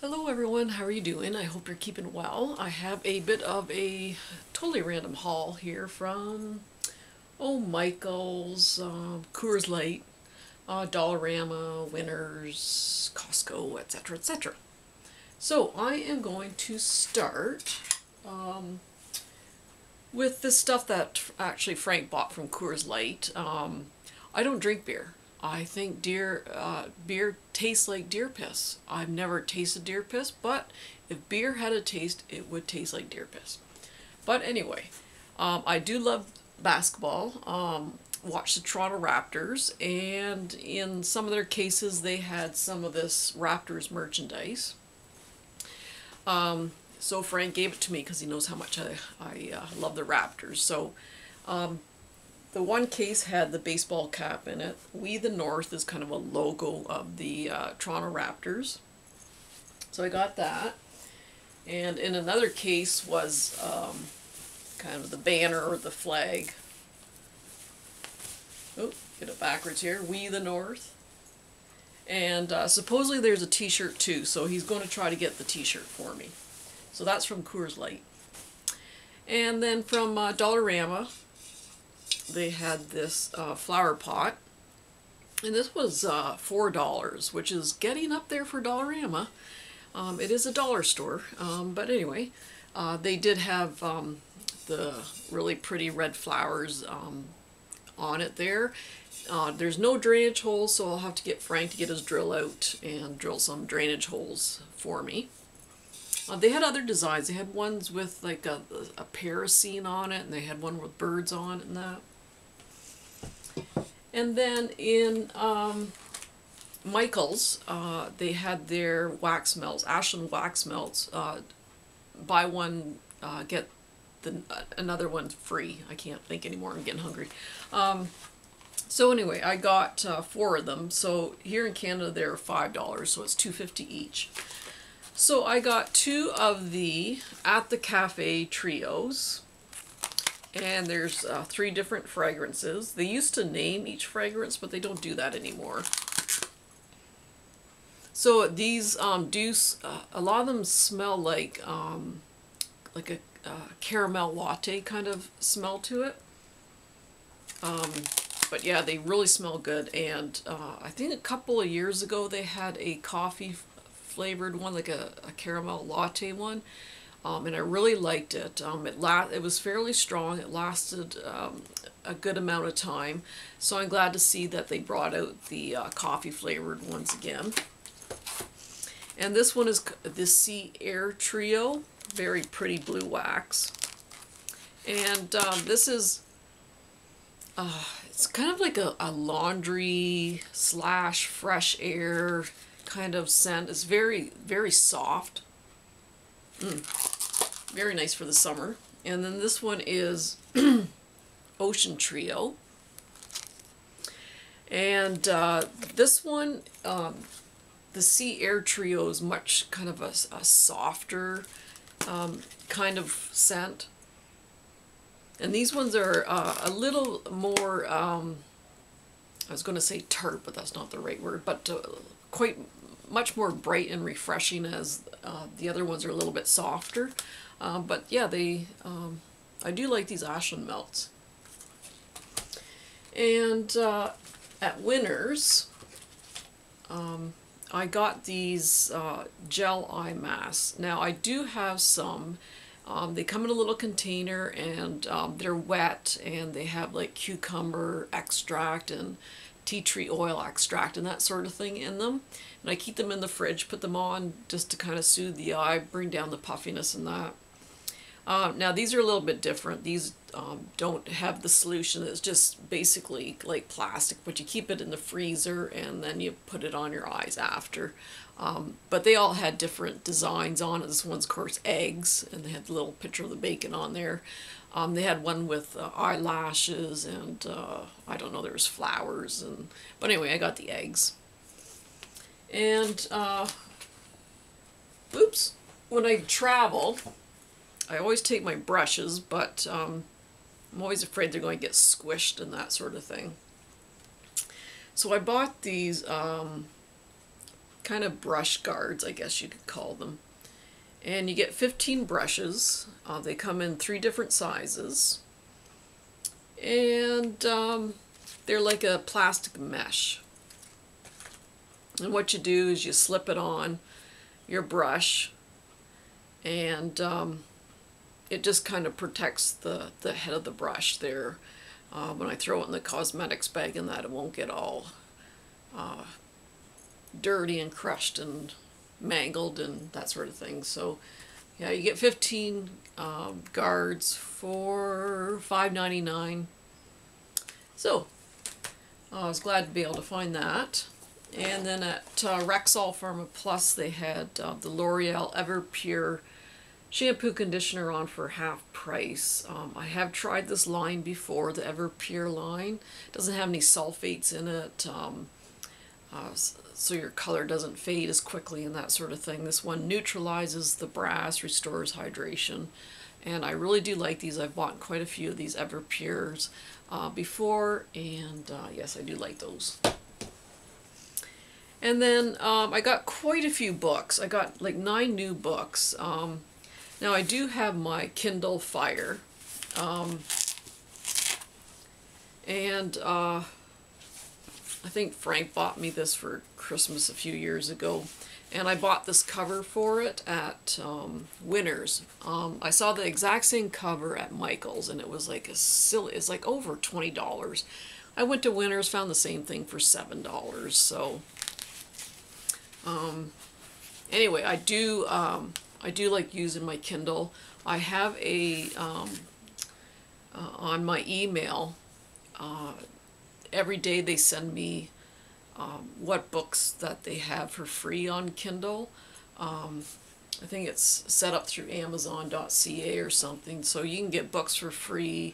Hello everyone, how are you doing? I hope you're keeping well. I have a bit of a totally random haul here from, Michael's, Coors Light, Dollarama, Winners, Costco, etc., etc. So I am going to start with the stuff that actually Frank bought from Coors Light. I don't drink beer. I think beer tastes like deer piss. I've never tasted deer piss, but if beer had a taste, it would taste like deer piss. But anyway, I do love basketball. Watch the Toronto Raptors, and in some of their cases, they had some of this Raptors merchandise. So Frank gave it to me because he knows how much I love the Raptors. So the one case had the baseball cap in it. We the North is kind of a logo of the Toronto Raptors. So I got that. And in another case was kind of the banner or the flag. Oh, get it backwards here. We the North. And supposedly there's a t-shirt too, so he's going to try to get the t-shirt for me. So that's from Coors Light. And then from Dollarama, they had this flower pot. And this was $4, which is getting up there for Dollarama. It is a dollar store, but anyway, they did have the really pretty red flowers on it there. There's no drainage holes, so I'll have to get Frank to get his drill out and drill some drainage holes for me. They had other designs. They had ones with like a parasine on it, and they had one with birds on it and that. And then in Michael's, they had their wax melts, Ashland wax melts. Buy one, get another one free. I can't think anymore. I'm getting hungry. So anyway, I got 4 of them. So here in Canada, they're $5, so it's $2.50 each. So I got 2 of the At the Cafe trios, and there's 3 different fragrances. They used to name each fragrance, but they don't do that anymore. So these a lot of them smell like a caramel latte kind of smell to it. But yeah, they really smell good. And I think a couple of years ago they had a coffee flavored one, like a caramel latte one, and I really liked it. It was fairly strong. It lasted a good amount of time, so I'm glad to see that they brought out the coffee flavored ones again. And this one is the Sea Air Trio, very pretty blue wax. And this is it's kind of like a laundry slash fresh air kind of scent. It's very, very soft. Very nice for the summer. And then this one is Ocean Trio. And this one, the Sea Air Trio, is much kind of a softer kind of scent. And these ones are a little more, I was going to say tart, but that's not the right word, but quite much more bright and refreshing, as the other ones are a little bit softer. But yeah, I do like these Ashland melts. And at Winners, I got these gel eye masks. Now I do have some. They come in a little container, and they're wet, and they have like cucumber extract and tea tree oil extract and that sort of thing in them. And I keep them in the fridge, put them on just to kind of soothe the eye, bring down the puffiness and that. Now these are a little bit different. These don't have the solution. It's just basically like plastic, but you keep it in the freezer and then you put it on your eyes after. But they all had different designs on it. This one's, of course, eggs, and they had the little picture of the bacon on there. They had one with eyelashes, and I don't know, there was flowers. But anyway, I got the eggs. And, oops, when I travel, I always take my brushes, but I'm always afraid they're going to get squished and that sort of thing. So I bought these kind of brush guards, I guess you could call them. And you get 15 brushes. They come in 3 different sizes. And they're like a plastic mesh. And what you do is you slip it on your brush, and it just kind of protects the head of the brush there. When I throw it in the cosmetics bag and that, it won't get all dirty and crushed and mangled and that sort of thing. So yeah, you get 15 guards for $5.99. So I was glad to be able to find that. And then at Rexall Pharma Plus, they had the L'Oreal Everpure shampoo conditioner on for half price. I have tried this line before, the Everpure line. It doesn't have any sulfates in it, so your color doesn't fade as quickly and that sort of thing. This one neutralizes the brass, restores hydration, and I really do like these. I've bought quite a few of these Everpures before, and yes, I do like those. And then I got quite a few books. I got like 9 new books. Now I do have my Kindle Fire, and I think Frank bought me this for Christmas a few years ago, and I bought this cover for it at Winners. I saw the exact same cover at Michael's, and it was like it's like over $20. I went to Winners, found the same thing for $7. So anyway, I do like using my Kindle. I have a on my email, every day they send me what books that they have for free on Kindle. I think it's set up through Amazon.ca or something, so you can get books for free,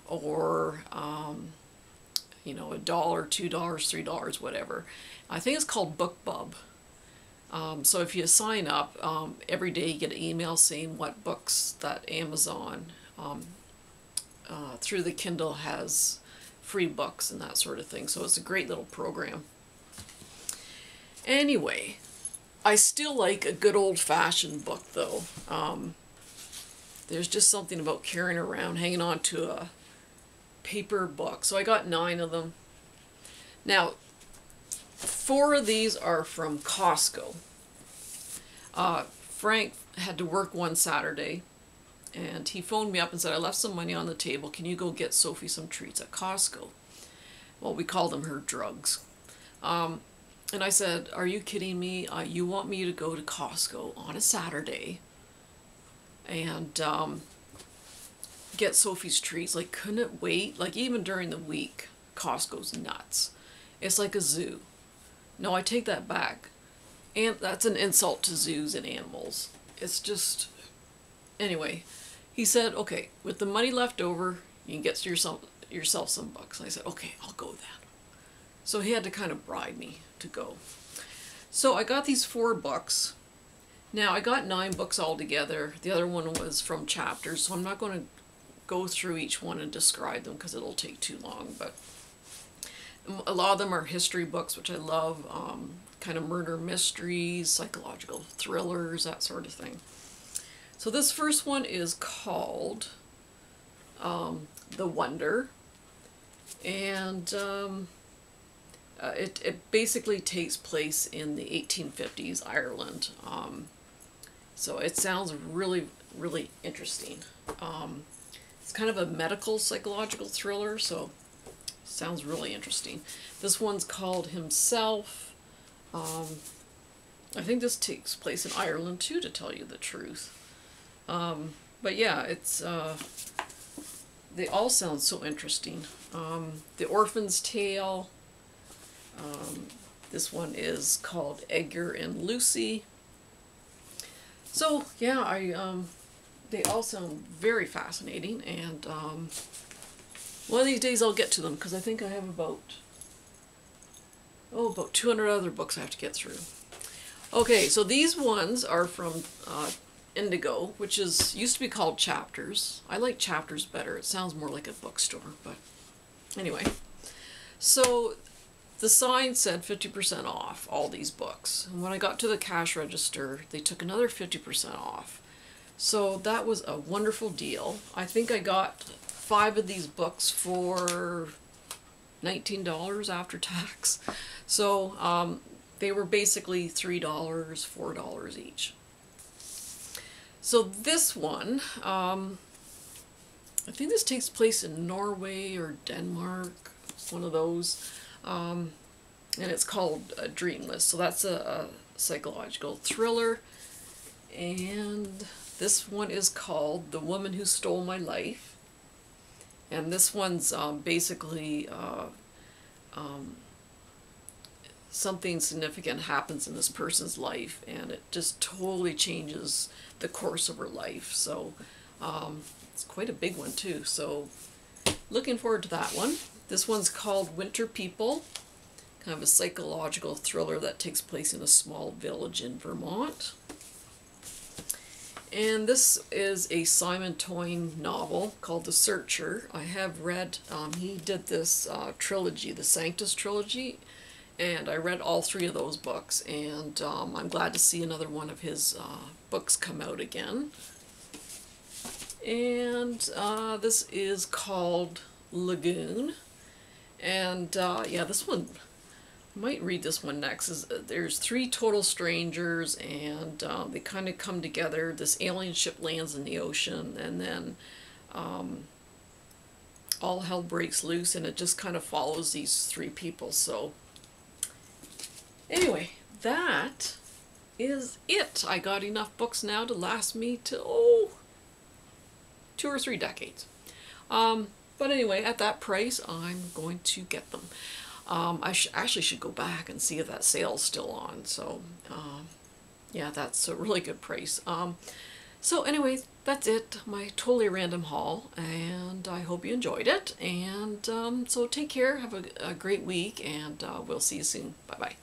or you know, $1, $2, $3, whatever. I think it's called BookBub. So if you sign up, every day you get an email saying what books that Amazon through the Kindle has free books and that sort of thing. So it's a great little program. Anyway, I still like a good old-fashioned book though. There's just something about carrying around, hanging on to a paper book. So I got 9 of them. Now, 4 of these are from Costco. Frank had to work one Saturday, and he phoned me up and said, I left some money on the table. Can you go get Sophie some treats at Costco? Well, we call them her drugs. And I said, are you kidding me? You want me to go to Costco on a Saturday and get Sophie's treats? Like, couldn't it wait? Like, even during the week, Costco's nuts. It's like a zoo. No, I take that back. And that's an insult to zoos and animals. It's just... Anyway, he said, okay, with the money left over, you can get yourself some books. And I said, okay, I'll go then. So he had to kind of bribe me to go. So I got these 4 books. Now, I got 9 books altogether. The other one was from Chapters, so I'm not going to go through each one and describe them because it'll take too long, but a lot of them are history books, which I love, kind of murder mysteries, psychological thrillers, that sort of thing. So this first one is called The Wonder, and it basically takes place in the 1850s Ireland. So it sounds really, really interesting. It's kind of a medical psychological thriller, so sounds really interesting. This one's called Himself. I think this takes place in Ireland too, to tell you the truth. But yeah, it's they all sound so interesting. The Orphan's Tale. This one is called Edgar and Lucy. So yeah, they all sound very fascinating, and one of these days I'll get to them, because I think I have about 200 other books I have to get through. Okay, so these ones are from Indigo, which used to be called Chapters. I like Chapters better. It sounds more like a bookstore, but anyway. So the sign said 50% off all these books. And when I got to the cash register, they took another 50% off. So that was a wonderful deal. I think I got 5 of these books for $19 after tax. So they were basically $3, $4 each. So this one, I think this takes place in Norway or Denmark, one of those. And it's called Dreamless. So that's a psychological thriller. And this one is called The Woman Who Stole My Life. And this one's basically something significant happens in this person's life, and it just totally changes the course of her life. So it's quite a big one too. So looking forward to that one. This one's called Winter People, kind of a psychological thriller that takes place in a small village in Vermont. And this is a Simon Toyne novel called The Searcher. I have read, he did this trilogy, the Sanctus trilogy, and I read all 3 of those books, and I'm glad to see another one of his books come out again. And this is called Lagoon. And yeah, this one, I might read this one next. There's 3 total strangers, and they kind of come together. This alien ship lands in the ocean, and then all hell breaks loose, and it just kind of follows these 3 people. So anyway, that is it. I got enough books now to last me till 2 or 3 decades. But anyway, at that price, I'm going to get them. I actually should go back and see if that sale's still on. So, yeah, that's a really good price. So anyway, that's it. My totally random haul, and I hope you enjoyed it. And so take care. Have a great week, and we'll see you soon. Bye-bye.